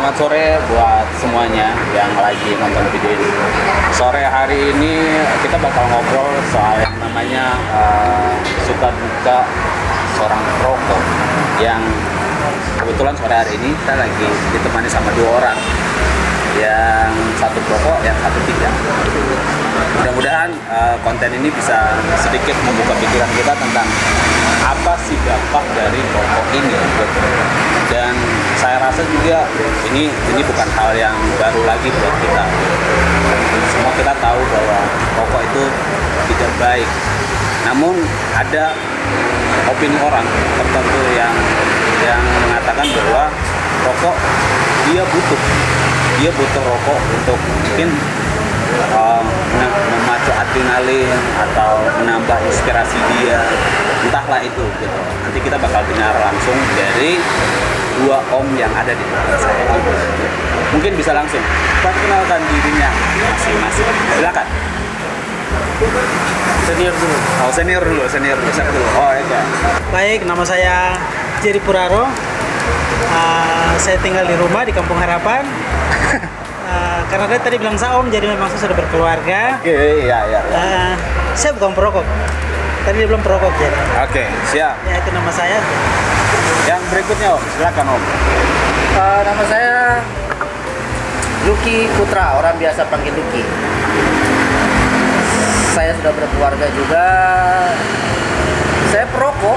Selamat sore buat semuanya yang lagi nonton video ini. Sore hari ini kita bakal ngobrol soal yang namanya suka duka seorang perokok, yang kebetulan sore hari ini kita lagi ditemani sama dua orang, yang satu perokok, yang satu tidak. Mudah-mudahan konten ini bisa sedikit membuka pikiran kita tentang apa sih dampak dari rokok ini gitu. Dan saya rasa juga ini bukan hal yang baru lagi buat kita. Semua kita tahu bahwa rokok itu tidak baik. Namun ada opini orang tertentu yang mengatakan bahwa rokok dia butuh rokok untuk mungkin memacu adrenalin atau menambah inspirasi dia, entahlah itu gitu. Nanti kita bakal dengar langsung dari dua om yang ada di belakang saya. Mungkin bisa langsung perkenalkan dirinya masing-masing. Silakan. Senior dulu. Oh, senior dulu. Oh, iya. Baik, nama saya Jerry Puraro. Saya tinggal di rumah di Kampung Harapan. Karena dia tadi bilang saya om, jadi memang saya sudah berkeluarga. Oke, iya. Saya bukan perokok. Tadi dia bilang perokok jadi. Oke, siap. Ya, itu nama saya. Yang berikutnya om, silakan om. Nama saya Lucky Putra, orang biasa panggil Lucky. Saya sudah berkeluarga juga. Saya perokok,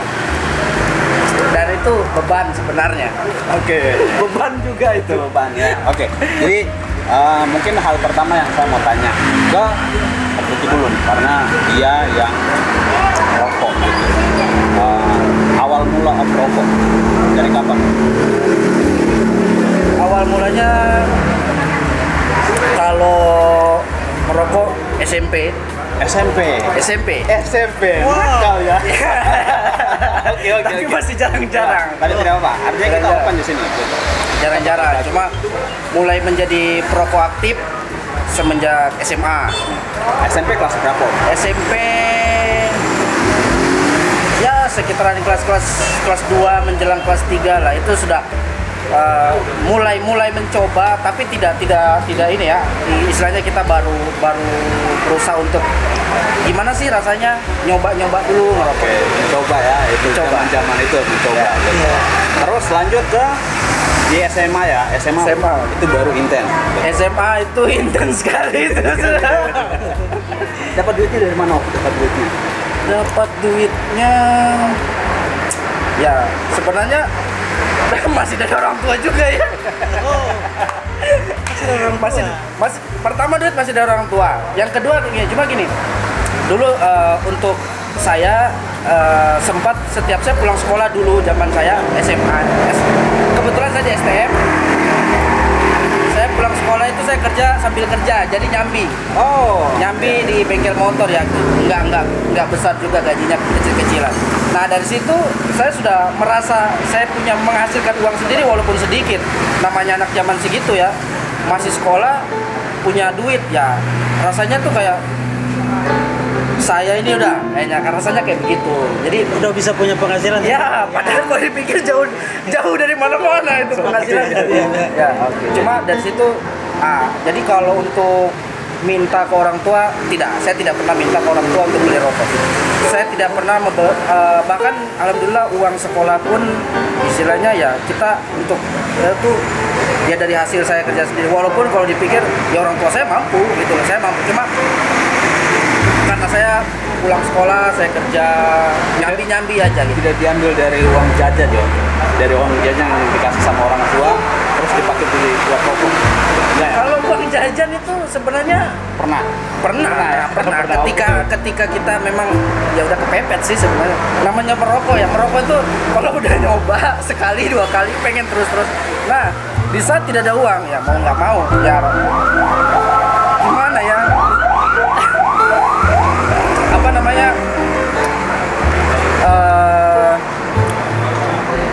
dan itu beban sebenarnya. Oke. Beban juga itu beban ya. Oke. Jadi mungkin hal pertama yang saya mau tanya ke Lucky dulu nih, karena dia yang rokok gitu. Awal mula om rokok dari kapan? Awal mulanya kalau merokok SMP. Nakal ya. Oke. Tapi masih jarang-jarang. Tadi tidak apa. Artinya kita open di sini. Gitu. Jarang-jarang. Cuma mulai menjadi perokok aktif semenjak SMA. SMP kelas berapa? SMP ya sekitaran kelas 2 menjelang kelas 3 lah, itu sudah mulai mencoba, tapi tidak ini ya, istilahnya kita baru berusaha untuk gimana sih rasanya, nyoba dulu ngerokok. Oke, mencoba ya, itu zaman itu mencoba. Iya. Terus lanjut ke di SMA ya, SMA. Itu baru intens. SMA itu intens sekali itu. Dapat duitnya dari mana? Dapat duitnya ya sebenarnya masih dari orang tua juga ya. Masih pertama duit masih dari orang tua. Yang kedua gini. Dulu untuk saya sempat setiap saya pulang sekolah dulu zaman saya SMA. Kebetulan saya di STM. Saya pulang sekolah itu saya kerja sambil kerja, jadi nyambi. Nyambi di bengkel motor ya. Enggak besar juga gajinya, kecil-kecilan. Nah, dari situ saya sudah merasa saya punya menghasilkan uang sendiri walaupun sedikit. Namanya anak zaman segitu ya, masih sekolah, punya duit ya. Rasanya tuh kayak saya ini udah kayaknya rasanya kayak begitu. Jadi Udah bisa punya penghasilan. ya, padahal kalau dipikir jauh dari mana-mana itu penghasilan. Ya, cuma dari situ jadi kalau untuk minta ke orang tua saya tidak pernah minta ke orang tua untuk beli rokok. Saya tidak pernah bahkan alhamdulillah uang sekolah pun istilahnya ya kita untuk itu ya dari hasil saya kerja sendiri. Walaupun kalau dipikir ya orang tua saya mampu gitu loh, saya mampu, cuma karena saya pulang sekolah, saya kerja nyambi aja gitu. Tidak diambil dari uang jajan ya, dari uang jajan yang dikasih sama orang tua terus dipakai beli buat rokok. Ya. Kalau uang jajan itu sebenarnya Pernah. Ketika kita memang ya udah kepepet sih sebenarnya. Namanya merokok itu kalau udah nyoba sekali 2 kali pengen terus. Nah, di saat tidak ada uang ya mau nggak mau ya gimana ya? Apa namanya?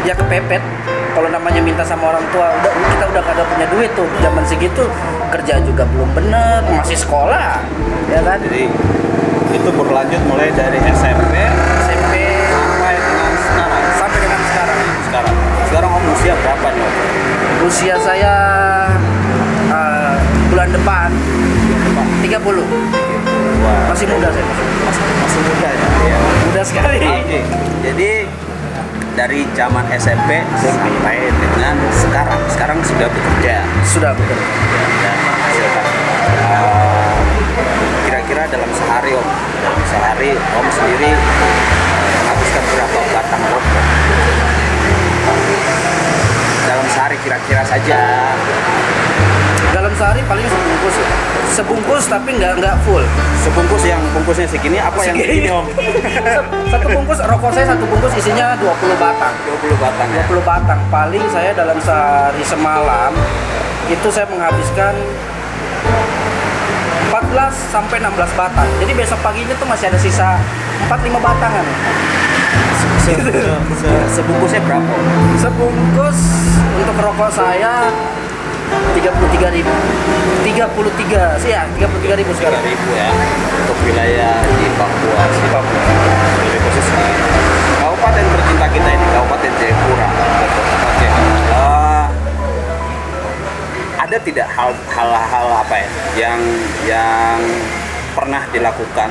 Ya kepepet. Kalau namanya minta sama orang tua, kita udah kagak punya duit tuh. Zaman segitu kerja juga belum bener, masih sekolah, ya kan? Jadi itu berlanjut mulai dari SMP sampai dengan sekarang. Sekarang om usia berapa nih om? Usia saya Wah, Masih muda saya. masih muda ya. Iya. Muda sekali. Oke, jadi dari zaman SMP sampai dengan sekarang sudah bekerja Sudah betul. dan menghasilkan. Kira-kira dalam sehari om sendiri menghabiskan berapa batang rokok? Dalam sehari kira-kira saja. Dalam sehari paling sebungkus ya. Sebungkus tapi nggak full. Sebungkus yang bungkusnya segini, apa yang segini om? Satu bungkus rokok saya satu bungkus isinya 20 batang. 20 batang ya. 20 batang. Paling saya dalam sehari semalam itu saya menghabiskan 14 sampai 16 batang. Jadi besok paginya tuh masih ada sisa 4-5 batangan. Sebungkusnya berapa? Sebungkus untuk rokok saya 33.000. 33 sih ya, 33.000 sekarang. 3.000 ya untuk wilayah di Papua sih. Lebih khusus di kabupaten tercinta kita ini, Kabupaten Jayapura. Oke. Ada tidak hal-hal apa ya yang pernah dilakukan,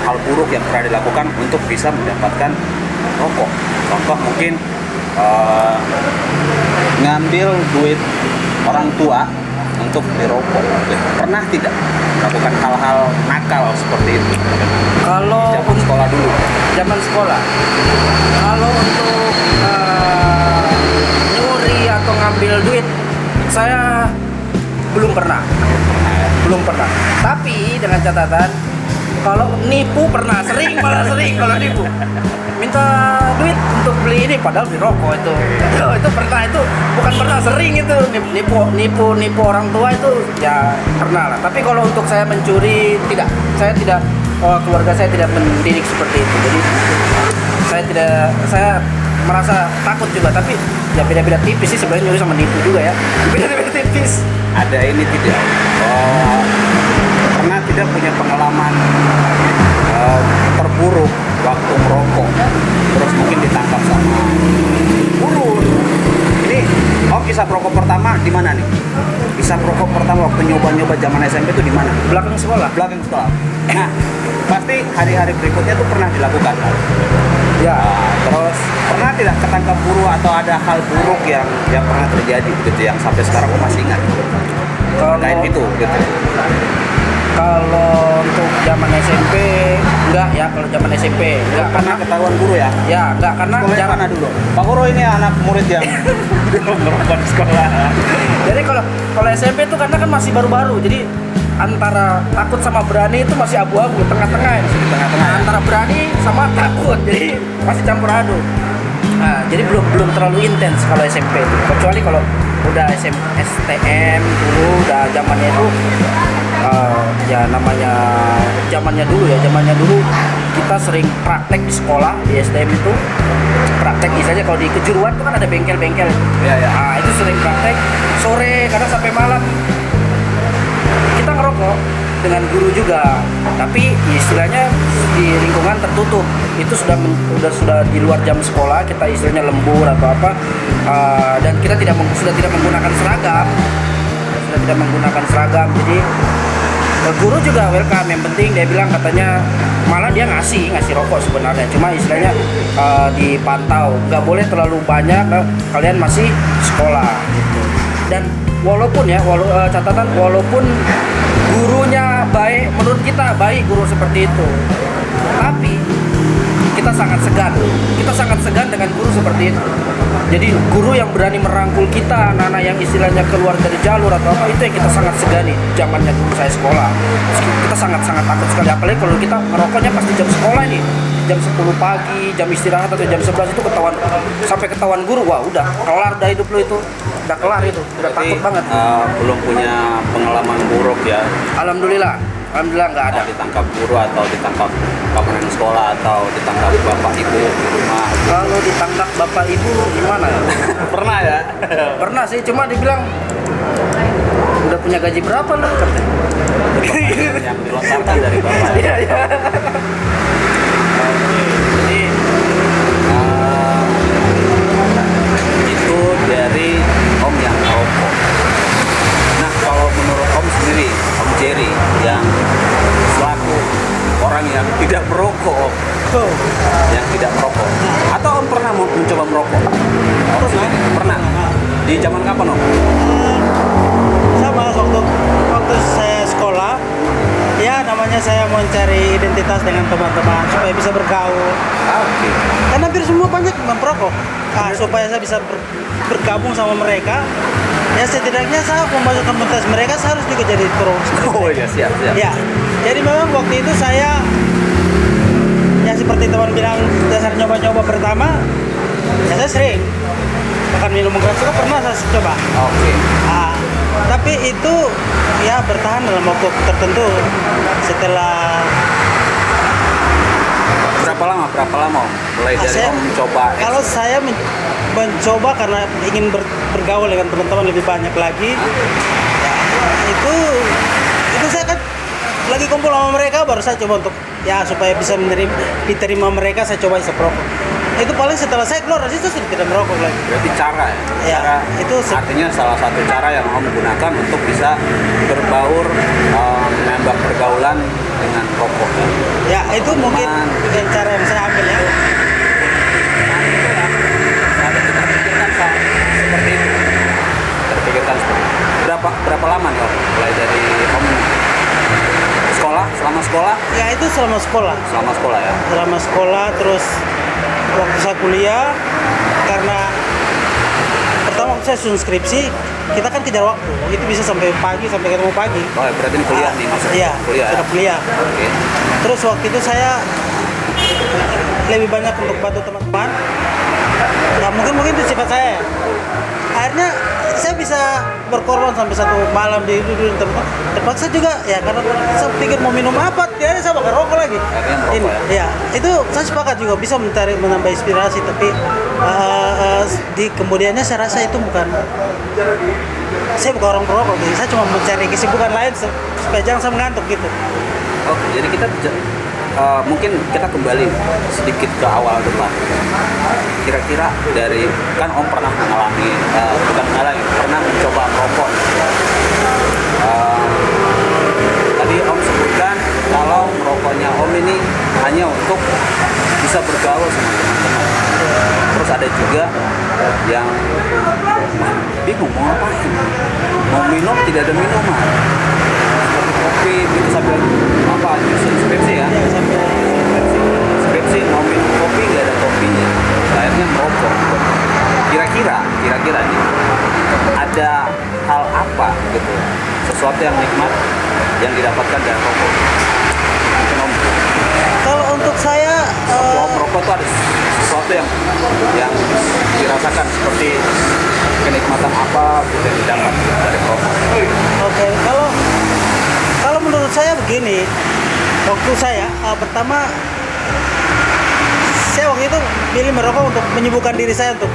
hal buruk yang pernah dilakukan untuk bisa mendapatkan rokok? Contoh mungkin ngambil duit orang tua untuk beli rokok. Pernah tidak melakukan hal-hal nakal seperti itu Kalau zaman sekolah dulu? zaman sekolah, kalau untuk nyuri atau ngambil duit, saya belum pernah. Tapi dengan catatan, kalau nipu pernah, malah sering kalau nipu. Minta duit untuk beli ini, padahal beli rokok itu. Itu pernah, itu bukan pernah, sering itu nipu orang tua itu ya pernah lah. Tapi kalau untuk saya mencuri tidak, keluarga saya tidak mendidik seperti itu. Jadi saya merasa takut juga, tapi ya beda-beda tipis sih sebenarnya nyuri sama nipu juga ya. Beda-beda tipis. Ada ini tidak? Pernah tidak punya pengalaman terburuk waktu merokok, terus mungkin ditangkap sama guru? Ini kisah perokok pertama di mana nih? Kisah perokok pertama waktu nyoba zaman SMP itu di mana? Belakang sekolah. Belakang sekolah. Nah, pasti hari-hari berikutnya itu pernah dilakukan kan? Ya. Terus pernah tidak ketangkap guru atau ada hal buruk yang pernah terjadi gitu yang sampai sekarang aku masih ingat terkait itu gitu? Kalau untuk zaman SMP enggak ya, kalau zaman SMP enggak Pernah ketahuan guru ya? ya enggak karena Sekolahnya mana dulu? Pak Guru ini anak murid yang merokok di sekolah. Jadi kalau SMP itu karena kan masih baru-baru, jadi antara takut sama berani itu masih abu-abu, tengah-tengah ya. Tengah-tengah. Antara berani sama takut, jadi masih campur aduk. Nah, jadi belum terlalu intens kalau SMP itu. Kecuali kalau udah STM dulu, udah zamannya itu ya namanya zamannya dulu kita sering praktek di sekolah di STM itu. Praktek misalnya kalau di kejuruan itu kan ada bengkel-bengkel. Iya, iya. Nah, itu sering praktek sore kadang sampai malam. Kita ngerokok dengan guru juga, tapi istilahnya di lingkungan tertutup. Itu sudah di luar jam sekolah, kita istilahnya lembur atau apa, dan kita sudah tidak menggunakan seragam. Jadi guru juga welcome, yang penting dia bilang katanya malah dia ngasih rokok sebenarnya, cuma istilahnya dipantau, nggak boleh terlalu banyak, kalian masih sekolah gitu. Dan walaupun gurunya baik, menurut kita baik guru seperti itu, tapi kita sangat segan dengan guru seperti itu. Jadi guru yang berani merangkul kita, anak-anak yang istilahnya keluar dari jalur atau apa, itu yang kita sangat segani. Zamannya dulu saya sekolah, kita sangat takut sekali, apalagi kalau kita merokoknya pasti jam sekolah nih, jam 10 pagi, jam istirahat atau jam 11 itu ketahuan guru, wah udah kelar dah hidup lu itu, udah kelar itu, udah takut banget. Belum punya pengalaman buruk ya? Alhamdulillah nggak ada. Ditangkap guru atau ditangkap pimpinan sekolah atau ditangkap bapak ibu di rumah? Kalau ditangkap bapak ibu gimana ya? Pernah ya? Pernah sih, cuma dibilang udah punya gaji berapa lu katanya. Yang dilontarkan dari bapak. Iya. Jadi itu dari Om yang merokok. Nah, kalau menurut Om sendiri, Om Jerry yang Oh, yang tidak merokok? Atau Om pernah mencoba merokok? Pernah. Di zaman kapan Om? sama waktu saya sekolah, ya namanya saya mau cari identitas dengan teman-teman supaya bisa bergaul. Oke. Karena hampir semua banyak merokok. Supaya saya bisa bergabung sama mereka, ya setidaknya saya masuk komunitas mereka, saya harus juga jadi perokok. Oh iya, siap. Ya, jadi memang waktu itu saya, ya seperti teman bilang, dasar nyoba-nyoba pertama, ya saya sering. Bahkan minum keras juga pernah saya coba. Oke. Tapi itu ya bertahan dalam waktu tertentu. Setelah Berapa lama Om? Mulai dari saya, Om mencoba? kalau saya mencoba karena ingin bergaul dengan teman-teman lebih banyak lagi, ya, itu saya kan lagi kumpul sama mereka, baru saya coba untuk ya supaya bisa diterima mereka, saya coba isep rokok. Itu paling setelah saya keluar dari situ sudah tidak merokok lagi. Berarti cara ya? Ya, Cara, itu artinya salah satu cara yang Om gunakan untuk bisa berbaur, menambah pergaulan dengan rokok. ya itu mungkin yang cara yang saya ambil ya. Seperti itu. Terpikirkan seperti itu. Berapa lama nih Om? Mulai dari Om sekolah, selama sekolah? Ya itu selama sekolah. Selama sekolah ya? Selama sekolah, terus waktu saya kuliah, karena pertama waktu saya susun skripsi, kita kan kejar waktu, itu bisa sampai pagi, sampai ketemu pagi. Oh ya, berarti ini kuliah nih maksudnya? Iya, Kuliah ya? sudah kuliah. Oke. Terus waktu itu saya lebih banyak untuk bantu teman-teman. Ya mungkin itu sifat saya. Akhirnya saya bisa berkorban sampai satu malam di tempat. Terpaksa juga ya, karena saya pikir mau minum apa, ya saya bakal rokok lagi. Akhirnya merokok Ini, ya? ya itu saya sepakat juga bisa menambah inspirasi, tapi di kemudiannya saya rasa itu bukan. Saya bukan orang perokok, jadi saya cuma mencari kesibukan lain supaya jangan saya mengantuk gitu. Oke, jadi kita mungkin kita kembali sedikit ke awal depan. Kira-kira dari, kan Om pernah mengalami, pernah mencoba merokok. Tadi Om sebutkan kalau merokoknya Om ini hanya untuk bisa bergaul sama teman-teman. Terus ada juga yang bingung mau ngapain, mau minum tidak ada minuman, seperti kopi gitu sambil nyusun skripsi ya, skripsi mau minum kopi nggak ada kopinya, akhirnya merokok. Kira-kira nih ada hal apa gitu, sesuatu yang nikmat yang didapatkan dari rokok? Mungkin Om, Kalau untuk saya, kalau merokok itu ada sesuatu yang dirasakan, seperti kenikmatan apa gitu yang didapat dari rokok? oke, kalau menurut saya begini, waktu saya pertama, saya waktu itu pilih merokok untuk menyibukkan diri saya untuk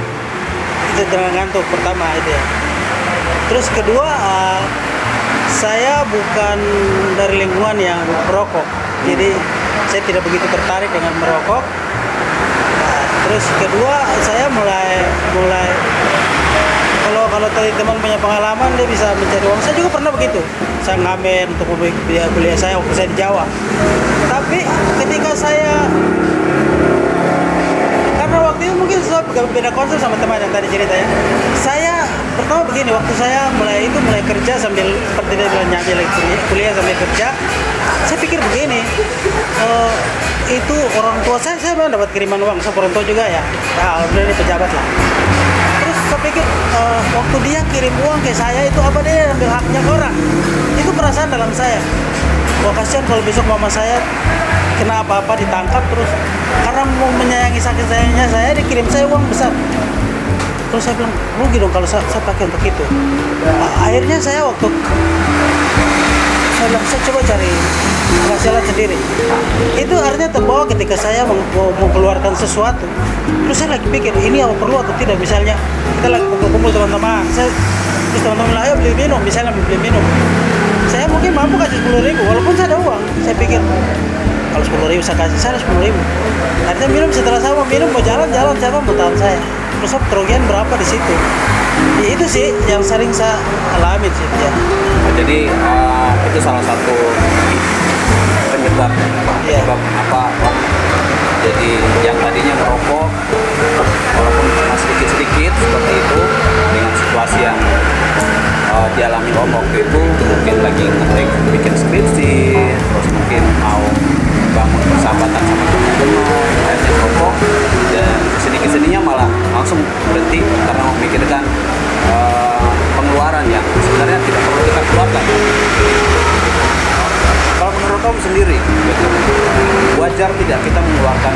itu dengan ngantuk, pertama itu ya. Terus kedua, saya bukan dari lingkungan yang merokok, jadi saya tidak begitu tertarik dengan merokok. Terus kedua, saya mulai kalau tadi teman punya pengalaman, dia bisa mencari uang. Saya juga pernah begitu. Saya ngamen untuk biaya kuliah saya waktu saya di Jawa. Tapi ketika saya, karena waktu itu mungkin saya beda konsep sama teman yang tadi cerita ya. Saya pertama begini, waktu saya mulai kerja sambil seperti dia bilang nyambi lagi kuliah sambil kerja. Saya pikir begini, itu orang tua saya memang dapat kiriman uang, saya orang tua juga ya. Ya, udah ini pejabat lah. Terus saya pikir waktu dia kirim uang ke saya itu apa, dia ambil haknya orang. Itu perasaan dalam saya. Wah, kasihan kalau besok mama saya kena apa-apa, ditangkap terus karena mau menyayangi sakit sayangnya saya, dikirim saya uang besar. Terus saya bilang rugi dong kalau saya pakai untuk itu. Akhirnya saya waktu saya bilang saya coba cari penghasilan sendiri. Itu artinya terbawa ketika saya mau keluarkan sesuatu. Terus saya lagi pikir ini apa perlu atau tidak. Misalnya kita lagi kumpul-kumpul teman-teman, terus teman-teman bilang ayo beli minum, misalnya beli minum. Saya mungkin mampu kasih 10.000 walaupun saya ada uang. Saya pikir kalau 10.000 saya kasih, saya 10.000. Artinya minum, setelah saya mau minum, mau jalan-jalan, siapa mau tahan saya. Terus kerugian berapa di situ. Ya, itu sih yang sering saya alami sih ya. Jadi itu salah satu penyebab apa Jadi yang tadinya merokok walaupun cuma sedikit-sedikit seperti itu, dengan situasi yang dialami Om waktu itu, mungkin lagi ngetik bikin skripsi, terus mungkin mau bangun persahabatan sama teman-teman, akhirnya merokok, dan sedikit-sedikitnya malah langsung berhenti karena memikirkan pengeluaran yang sebenarnya tidak perlu kita keluarkan. Kalau menurut Om sendiri, wajar tidak kita mengeluarkan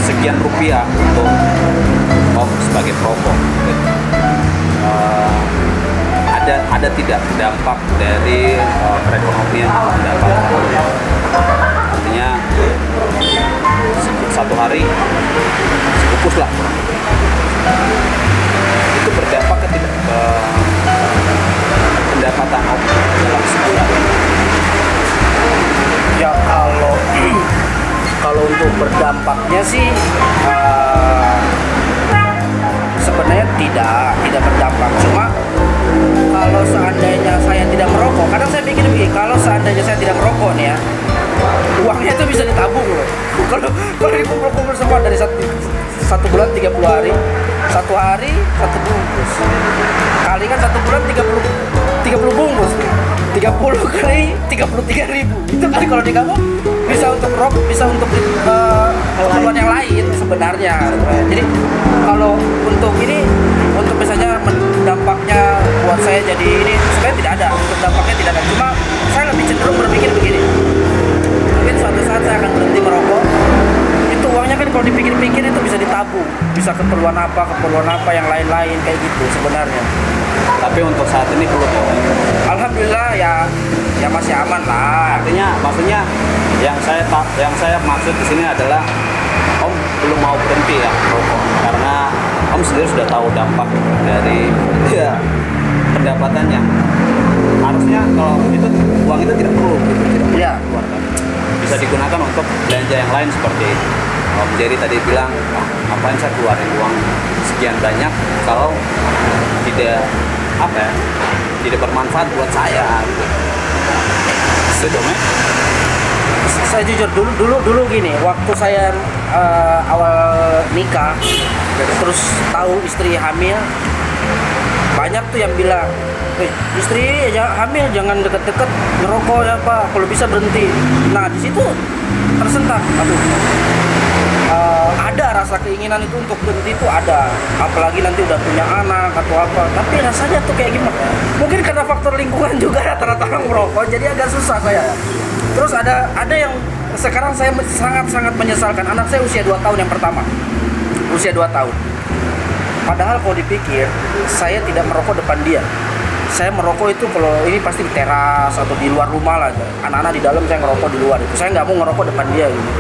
sekian rupiah untuk Om sebagai perokok? Ada tidak dampak dari perekonomian yang mendapatkan? Artinya satu hari sebungkus lah, itu berdampak ke pendapatan Om dalam sebulan? Ya kalau untuk berdampaknya sih sebenarnya tidak berdampak. Cuma kalau seandainya saya tidak merokok, kadang saya pikir begini, kalau seandainya saya tidak merokok nih ya, uangnya itu bisa ditabung loh. Kalau dikumpul-kumpul semua dari satu bulan 30 hari, satu hari satu bungkus, kali kan satu bulan 30 bungkus, 30 kali 33.000, itu kali kalau di kamu bisa untuk rokok, bisa untuk keperluan yang lain sebenarnya. Jadi kalau untuk ini, untuk misalnya dampaknya buat saya jadi ini, sebenarnya tidak ada, untuk dampaknya tidak ada. Cuma saya lebih cenderung berpikir begini, mungkin suatu saat saya akan berhenti merokok, itu uangnya kan kalau dipikir-pikir itu bisa ditabung, bisa keperluan apa yang lain-lain kayak gitu sebenarnya. Tapi untuk saat ini belum. Alhamdulillah ya masih aman lah. Maksudnya yang saya maksud di sini adalah Om belum mau berhenti ya merokok, karena Om sendiri sudah tahu dampak dari pendapatannya. Harusnya kalau itu uang itu tidak perlu dikeluarkan, bisa digunakan untuk belanja yang lain seperti Om Jerry tadi bilang, ngapain saya keluarin uang sekian banyak kalau tidak bermanfaat buat saya. Setuju, Saya jujur dulu gini, waktu saya awal nikah terus tahu istri hamil, banyak tuh yang bilang, istri hamil jangan deket-deket ngerokok ya Pak, kalau bisa berhenti. Nah di situ tersentak, ada rasa keinginan itu untuk berhenti itu ada, apalagi nanti udah punya anak atau apa. Tapi rasanya tuh kayak gimana? Mungkin karena faktor lingkungan juga rata-rata orang merokok, jadi agak susah saya. Terus ada yang sekarang saya sangat menyesalkan, anak saya usia 2 tahun yang pertama, usia 2 tahun. Padahal kalau dipikir, saya tidak merokok depan dia. Saya merokok itu kalau ini pasti di teras atau di luar rumah lah. Anak-anak di dalam, saya ngerokok di luar. Itu saya nggak mau ngerokok depan dia gitu.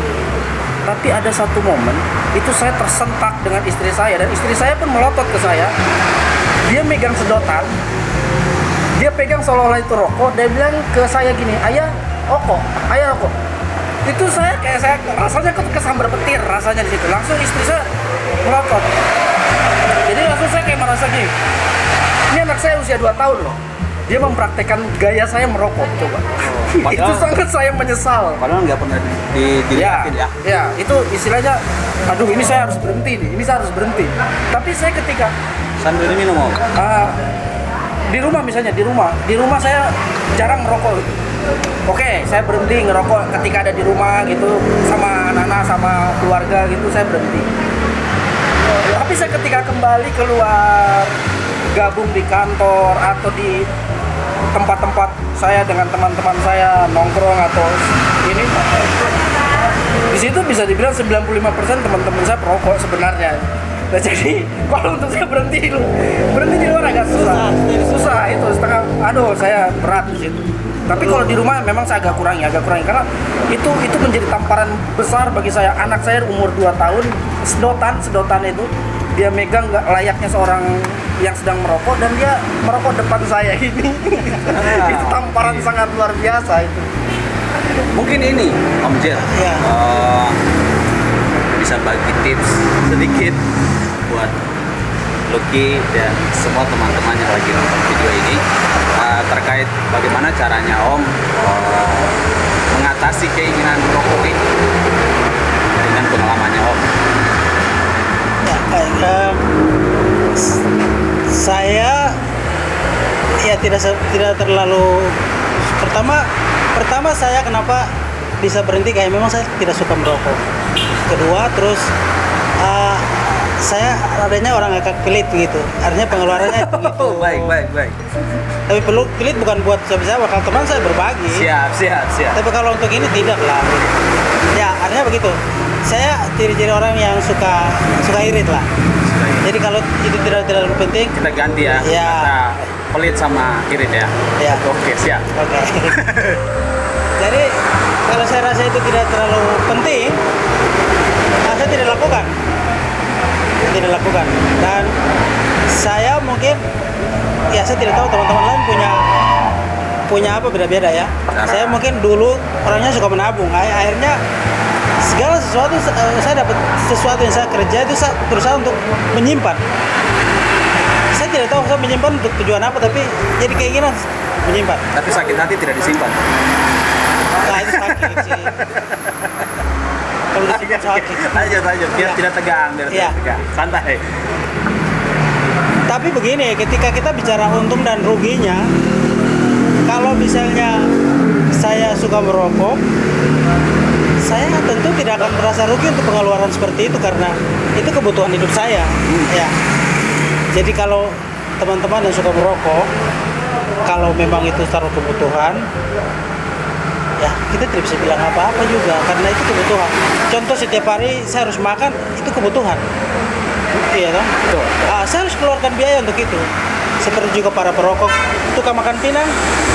Tapi ada satu momen itu saya tersentak dengan istri saya, dan istri saya pun melotot ke saya. Dia megang sedotan, dia pegang seolah-olah itu rokok. Dia bilang ke saya gini, ayah rokok. Itu saya rasanya kesambar petir rasanya di situ. Langsung istri saya melotot. Jadi langsung saya kayak merasa gini, ini anak saya usia 2 tahun loh, dia mempraktekkan gaya saya merokok, coba. Itu sangat saya menyesal. Padahal nggak pernah dilihatin ya. Ya, itu istilahnya, aduh ini saya harus berhenti nih, ini saya harus berhenti. Tapi saya ketika sambil minum Om. Di rumah misalnya, di rumah saya jarang merokok. Oke, saya berhenti ngerokok ketika ada di rumah gitu, sama anak-anak, sama keluarga gitu, saya berhenti. Tapi saya ketika kembali keluar, gabung di kantor atau di tempat-tempat saya dengan teman-teman saya nongkrong atau ini, di situ bisa dibilang 95% teman-teman saya perokok sebenarnya. Nah, jadi kalau untuk saya berhenti di luar agak susah itu setengah, saya berat di situ. Tapi kalau di rumah memang saya agak kurangi karena itu menjadi tamparan besar bagi saya. Anak saya umur 2 tahun, sedotan itu dia megang nggak layaknya seorang yang sedang merokok, dan dia merokok depan saya ini. Itu tamparan sangat luar biasa itu. Mungkin ini Om Jer bisa bagi tips sedikit buat Lucky dan semua teman-teman yang lagi nonton video ini, terkait bagaimana caranya Om mengatasi keinginan merokok ini. tidak terlalu pertama saya kenapa bisa berhenti kayak memang saya tidak suka merokok. Kedua terus saya adanya orang agak pelit gitu, artinya pengeluarannya begitu. Baik. Tapi perlu pelit bukan buat saya, kalau teman saya berbagi. Siap. Tapi kalau untuk ini tidak lah. Ya artinya begitu. Saya ciri-ciri orang yang suka irit lah. Jadi kalau itu tidak terlalu penting, Kita ganti ya. Ya. Kata pelit sama irit ya. ya. Oke, siap. Oke. Jadi kalau saya rasa itu tidak terlalu penting, saya tidak lakukan. Dan saya mungkin, ya saya tidak tahu teman-teman lain punya apa beda-beda ya. Saya mungkin dulu orangnya suka menabung, akhirnya segala sesuatu saya dapat sesuatu yang saya kerja itu saya berusaha untuk menyimpan. Saya tidak tahu saya menyimpan untuk tujuan apa, tapi jadi keinginan menyimpan. Tapi sakit hati tidak disimpan. Nah itu sakit sih. Kalau disimpan sakit. Lanjut. Biar Ya. tidak tegang, Ya. Santai. Tapi begini, ketika kita bicara untung dan ruginya, kalau misalnya saya suka merokok, saya tentu tidak akan merasa rugi untuk pengeluaran seperti itu karena itu kebutuhan hidup saya. Ya. Jadi kalau teman-teman yang suka merokok, kalau memang itu taruh kebutuhan, ya kita tidak bisa bilang apa-apa juga karena itu kebutuhan. Contoh setiap hari saya harus makan, itu kebutuhan. Iya kan? Betul. Saya harus keluarkan biaya untuk itu. Seperti juga para perokok, tukang makan pinang,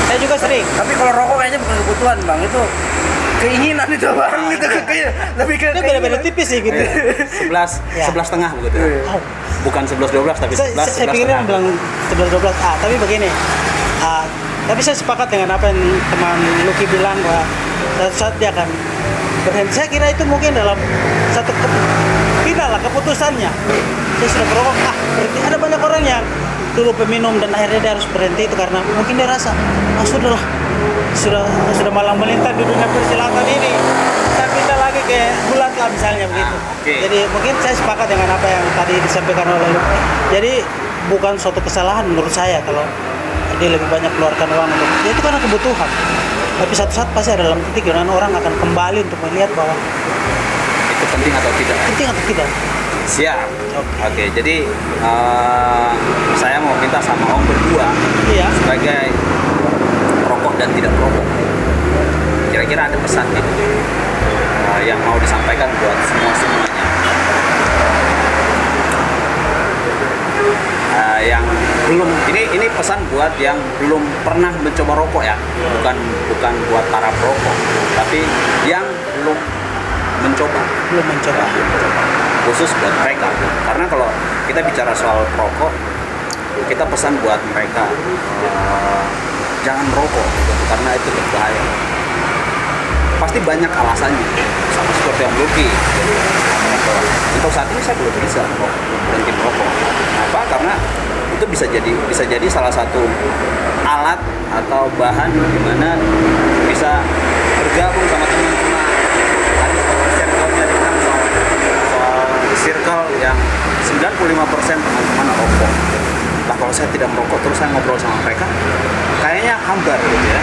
saya juga sering. Tapi kalau rokok kayaknya bukan kebutuhan, Bang. Itu keinginan itu, Bang. Itu lebih ke Itu beda-beda tipis sih gitu. 11 Ya. 11,5 begitu. Oh. Bukan 11-12 tapi 11 Saya pikirnya bilang 11-12. Tapi begini. Tapi saya sepakat dengan apa yang teman Lucky bilang bahwa suatu saat dia akan berhenti. Saya kira itu mungkin dalam satu final lah keputusannya. Saya sudah merokok, berhenti. Ada banyak orang yang dulu peminum dan akhirnya dia harus berhenti itu karena mungkin dia rasa sudahlah, sudah malang melintang di dunia persilatan ini, saya pindah lagi ke bulat lah misalnya begitu. Oke. Jadi mungkin saya sepakat dengan apa yang tadi disampaikan oleh Lucky. Jadi bukan suatu kesalahan menurut saya kalau dia lebih banyak keluarkan uang untuk ya itu karena kebutuhan. Tapi satu saat pasti ada dalam titik dengan orang akan kembali untuk melihat bahwa itu penting atau tidak. penting atau tidak. Siap. Oke, jadi saya mau minta sama Om berdua Iya. sebagai perokok dan tidak perokok. Kira-kira ada pesan gitu yang mau disampaikan buat semuanya. Yang belum ini pesan buat yang belum pernah mencoba rokok ya, bukan buat para perokok, tapi yang belum mencoba. Khusus buat mereka, karena kalau kita bicara soal perokok, kita pesan buat mereka jangan merokok karena itu berbahaya. Pasti banyak alasannya, sama seperti yang Lucky. Untuk saat ini saya belum bisa berhenti merokok. Kenapa? Karena itu bisa jadi salah satu alat atau bahan di mana bisa bergabung sama teman-teman. Tadi circle-nya dibilang soal circle yang 95% teman-teman rokok. Nah kalau saya tidak merokok terus saya ngobrol sama mereka, kayaknya hambar gitu ya.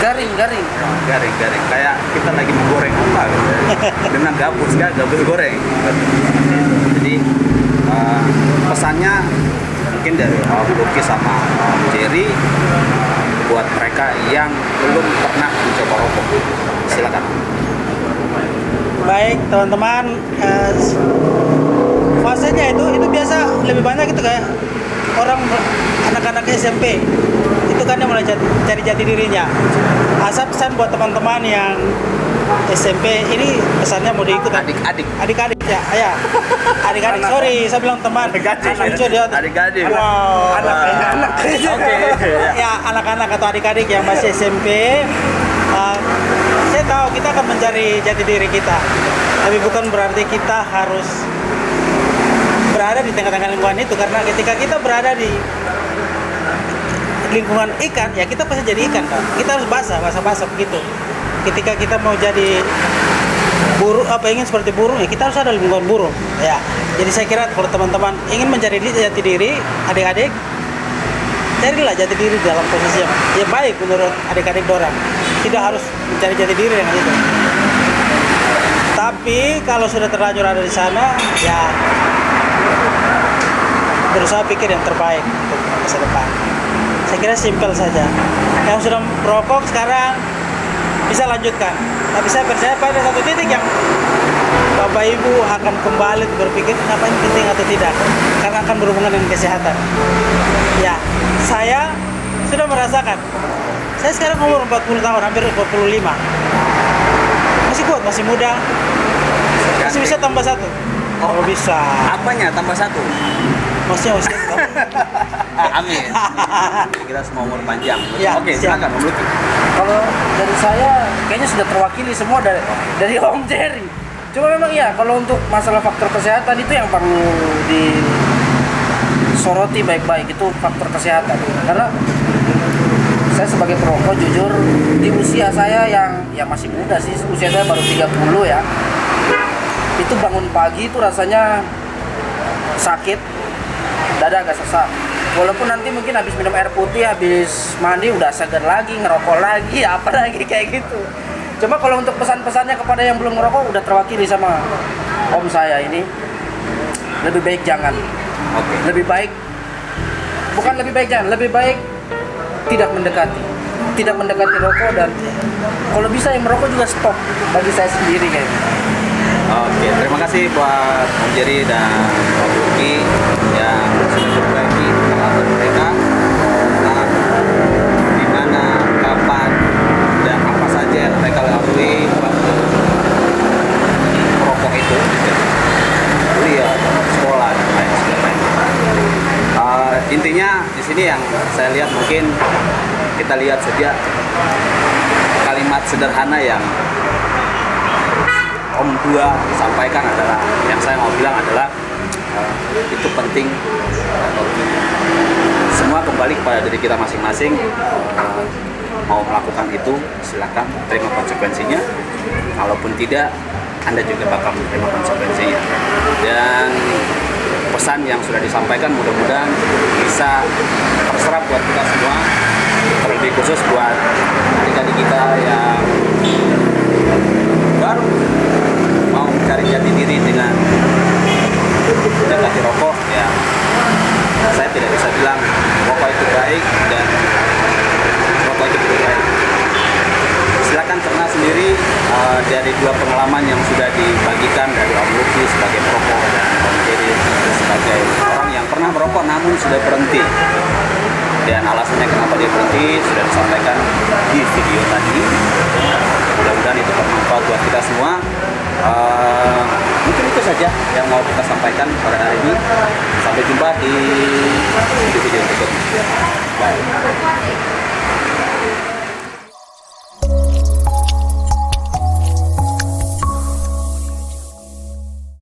Garing. Garing kayak kita lagi menggoreng apa gitu ya. Dengan gabus goreng. Jadi pesannya mungkin dari Om Lucky sama Om Jerry buat mereka yang belum pernah mencoba rokok. Silakan. Baik teman-teman, fasenya itu biasa lebih banyak itu kayak anak-anak SMP itu kan yang mulai cari jati dirinya. Asal pesan buat teman-teman yang SMP ini pesannya mau diikut adik-adik ya adik-adik, sorry saya bilang teman, Adik-adik. wow, Anak. Oke. ya anak-anak atau adik-adik yang masih SMP, saya tahu kita akan mencari jati diri kita, tapi bukan berarti kita harus berada di tengah-tengah lingkungan itu, karena ketika kita berada di lingkungan ikan ya kita pasti jadi ikan kan. Kita harus basah begitu. Ketika kita mau jadi burung ingin seperti burung ya kita harus ada lingkungan burung ya. Jadi saya kira kalau teman-teman ingin mencari jati diri adik-adik, carilah jati diri dalam posisi yang baik menurut adik-adik dorang. Tidak harus mencari jati diri dengan itu. Tapi kalau sudah terlanjur ada di sana, ya berusaha pikir yang terbaik untuk masa depan. Saya kira simpel saja. Yang sudah merokok sekarang bisa lanjutkan. Tapi saya percaya pada satu titik yang Bapak Ibu akan kembali berpikir apa ini penting atau tidak, karena akan berhubungan dengan kesehatan. Ya, saya sudah merasakan. Saya sekarang umur 40 tahun, hampir 45. Masih kuat, masih muda. Masih bisa tambah satu. Oh, bisa. Apanya tambah satu? Maksudnya usia. Amin. Kita semua umur panjang. Ya, Oke, siap. silakan Om Luki. Kalau dari saya kayaknya sudah terwakili semua dari Om Jerry. Cuma memang iya, kalau untuk masalah faktor kesehatan itu yang perlu disoroti baik-baik, itu faktor kesehatan. Karena saya sebagai perokok jujur di usia saya yang masih muda sih, usia saya baru 30 ya. Itu bangun pagi itu rasanya sakit, dada agak sesak. Walaupun nanti mungkin habis minum air putih, habis mandi udah segar lagi, ngerokok lagi, apa lagi kayak gitu. Cuma kalau untuk pesan-pesannya kepada yang belum ngerokok udah terwakili sama om saya ini. Lebih baik jangan. Oke. Lebih baik bukan lebih baik jangan, lebih baik tidak mendekati. Tidak mendekati rokok, dan kalau bisa yang merokok juga stop bagi saya sendiri kayaknya. Oke, terima kasih buat Om Jerry dan Om Luki yang sudah berbagi pengalaman mereka tentang di mana, kapan, dan apa saja yang mereka lalui waktu merokok itu, kuliah, sekolah, dan lain sebagainya. Intinya di sini yang saya lihat mungkin kita lihat saja kalimat sederhana yang Om Dua sampaikan adalah, yang saya mau bilang adalah itu penting atau tidak. Semua kembali kepada diri kita masing-masing. Mau melakukan itu silakan, terima konsekuensinya. Kalaupun tidak, Anda juga bakal menerima konsekuensinya. Dan pesan yang sudah disampaikan mudah-mudahan bisa terserap buat kita semua, terlebih khusus buat adik-adik kita yang baru mau mencari jati diri dengan mendekati rokok. Ya, saya tidak bisa bilang rokok itu baik dan rokok itu tidak baik. Silakan cerna sendiri dari dua pengalaman yang sudah dibagikan dari Om Luki sebagai perokok dan Om Jerry sebagai orang yang pernah merokok namun sudah berhenti. Dan alasannya kenapa dia berhenti sudah disampaikan di video tadi. Mudah-mudahan itu bermanfaat buat kita semua. Mungkin itu saja yang mau kita sampaikan pada hari ini. Sampai jumpa di video berikutnya. Bye.